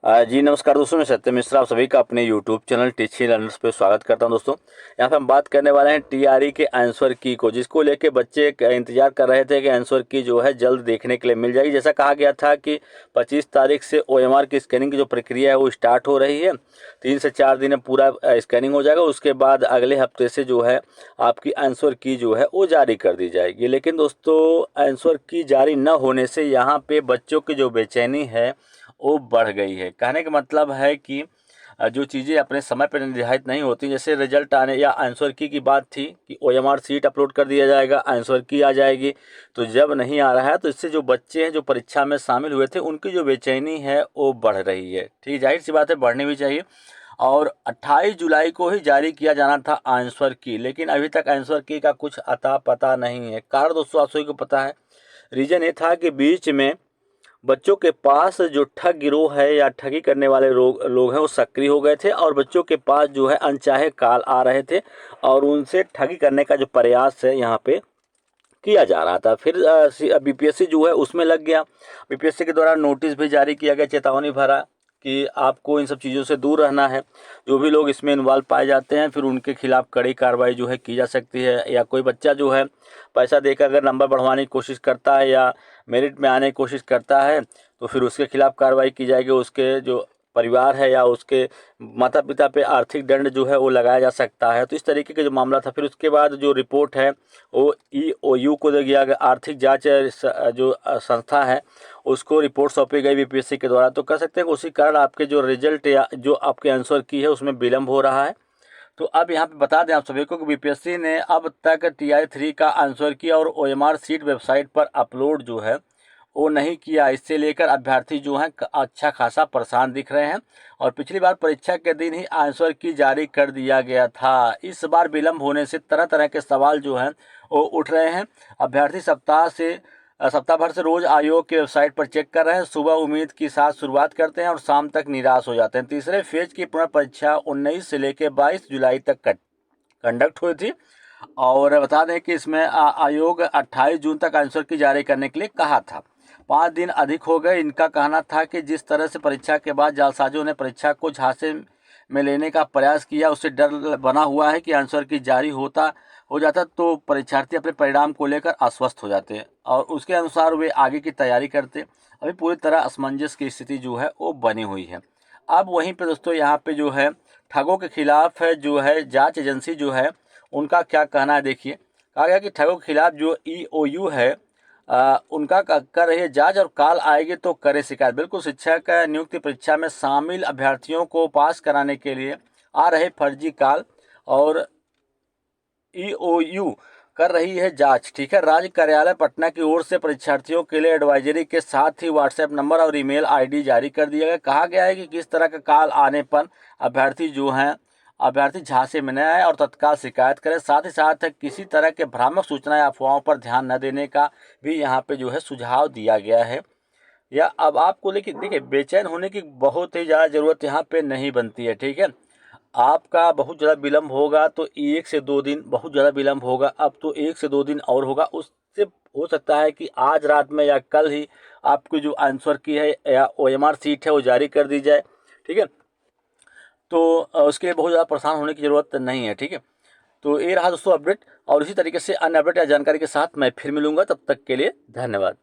जी नमस्कार दोस्तों, मैं सत्य मिश्रा आप सभी का अपने YouTube चैनल टीचिंग लर्नर्स पे स्वागत करता हूं। दोस्तों यहाँ पे हम बात करने वाले हैं टीआरई के आंसर की को, जिसको लेके बच्चे इंतजार कर रहे थे कि आंसर की जो है जल्द देखने के लिए मिल जाएगी। जैसा कहा गया था कि 25 तारीख से ओएमआर की स्कैनिंग की जो प्रक्रिया है वो स्टार्ट हो रही है। 3 से 4 दिन में पूरा स्कैनिंग हो जाएगा। उसके बाद अगले हफ्ते से जो है आपकी आंसर की जो है वो जारी कर दी जाएगी। लेकिन दोस्तों आंसर की जारी न होने से यहाँ पे बच्चों की जो बेचैनी है वो बढ़ गई है। कहने का मतलब है कि जो चीज़ें अपने समय पर निर्धारित नहीं होती, जैसे रिजल्ट आने या आंसर की बात थी कि ओएमआर सीट अपलोड कर दिया जाएगा, आंसर की आ जाएगी, तो जब नहीं आ रहा है तो इससे जो बच्चे हैं जो परीक्षा में शामिल हुए थे उनकी जो बेचैनी है वो बढ़ रही है। ठीक, जाहिर सी बात है, बढ़नी भी चाहिए। और 28 जुलाई को ही जारी किया जाना था आंसर की, लेकिन अभी तक आंसर की का कुछ अता पता नहीं है। कारण दोस्तों आप सभी को पता है, रीज़न ये था कि बीच में बच्चों के पास जो ठग गिरोह है या ठगी करने वाले लोग हैं वो सक्रिय हो गए थे और बच्चों के पास जो है अनचाहे कॉल आ रहे थे और उनसे ठगी करने का जो प्रयास है यहाँ पे किया जा रहा था। फिर बीपीएससी जो है उसमें लग गया। बीपीएससी के द्वारा नोटिस भी जारी किया गया, चेतावनी भरा कि आपको इन सब चीज़ों से दूर रहना है। जो भी लोग इसमें इन्वॉल्व पाए जाते हैं फिर उनके खिलाफ कड़ी कार्रवाई जो है की जा सकती है। या कोई बच्चा जो है पैसा देकर अगर नंबर बढ़वाने की कोशिश करता है या मेरिट में आने की कोशिश करता है तो फिर उसके खिलाफ कार्रवाई की जाएगी। उसके जो परिवार है या उसके माता पिता पे आर्थिक दंड जो है वो लगाया जा सकता है। तो इस तरीके का जो मामला था, फिर उसके बाद जो रिपोर्ट है वो ईओयू को दे दिया गया। आर्थिक जांच जो संस्था है उसको रिपोर्ट सौंपी गई बीपीएससी के द्वारा। तो कह सकते हैं कि उसी कारण आपके जो रिजल्ट या जो आपके आंसर की है उसमें विलम्ब हो रहा है। तो अब यहाँ पे बता दें आप सभी को कि बीपीएससी ने अब तक टीआई-3 का आंसर की और ओएमआर सीट वेबसाइट पर अपलोड जो है वो नहीं किया। इससे लेकर अभ्यर्थी जो हैं अच्छा खासा परेशान दिख रहे हैं और पिछली बार परीक्षा के दिन ही आंसर की जारी कर दिया गया था। इस बार विलम्ब होने से तरह तरह के सवाल जो हैं वो उठ रहे हैं। अभ्यर्थी सप्ताह भर से रोज आयोग की वेबसाइट पर चेक कर रहे हैं। सुबह उम्मीद के साथ शुरुआत करते हैं और शाम तक निराश हो जाते हैं। तीसरे फेज की पुनर्परीक्षा 19 से लेकर 22 जुलाई तक कंडक्ट हुई थी और बता दें कि इसमें आयोग 28 जून तक आंसर की जारी करने के लिए कहा था। 5 दिन अधिक हो गए। इनका कहना था कि जिस तरह से परीक्षा के बाद जालसाजों ने परीक्षा को झांसे में लेने का प्रयास किया उससे डर बना हुआ है कि आंसर की जारी हो जाता तो परीक्षार्थी अपने परिणाम को लेकर आश्वस्त हो जाते और उसके अनुसार वे आगे की तैयारी करते। अभी पूरी तरह असमंजस की स्थिति जो है वो बनी हुई है। अब वहीं पे दोस्तों यहाँ पे जो है ठगों के खिलाफ है जो है जांच एजेंसी जो है उनका क्या कहना है। देखिए, कहा गया कि ठगों के खिलाफ जो ईओयू है उनका कर रही है जांच और कॉल आएगी तो करे शिकायत। बिल्कुल, शिक्षक नियुक्ति परीक्षा में शामिल अभ्यर्थियों को पास कराने के लिए आ रहे फर्जी कॉल और ईओयू कर रही है जांच। ठीक है, राज्य कार्यालय पटना की ओर से परीक्षार्थियों के लिए एडवाइजरी के साथ ही व्हाट्सएप नंबर और ईमेल आईडी जारी कर दिया गया। कहा गया है कि किस तरह का कॉल आने पर अभ्यर्थी झांसे में न आए और तत्काल शिकायत करें। साथ ही साथ किसी तरह के भ्रामक सूचना या अफवाहों पर ध्यान न देने का भी यहाँ पे जो है सुझाव दिया गया है। या अब आपको लेकिन देखिए, बेचैन होने की बहुत ही ज़्यादा ज़रूरत यहाँ पे नहीं बनती है। ठीक है, आपका बहुत ज़्यादा विलम्ब होगा तो 1 से 2 दिन बहुत ज़्यादा विलम्ब होगा। अब तो 1 से 2 दिन और होगा, उससे हो सकता है कि आज रात में या कल ही आपकी जो आंसर की है या ओएमआर सीट है वो जारी कर दी जाए। ठीक है, तो उसके लिए बहुत ज़्यादा परेशान होने की ज़रूरत नहीं है। ठीक है, तो ये रहा दोस्तों अपडेट और इसी तरीके से अन्य अपडेट या जानकारी के साथ मैं फिर मिलूंगा। तब तक के लिए धन्यवाद।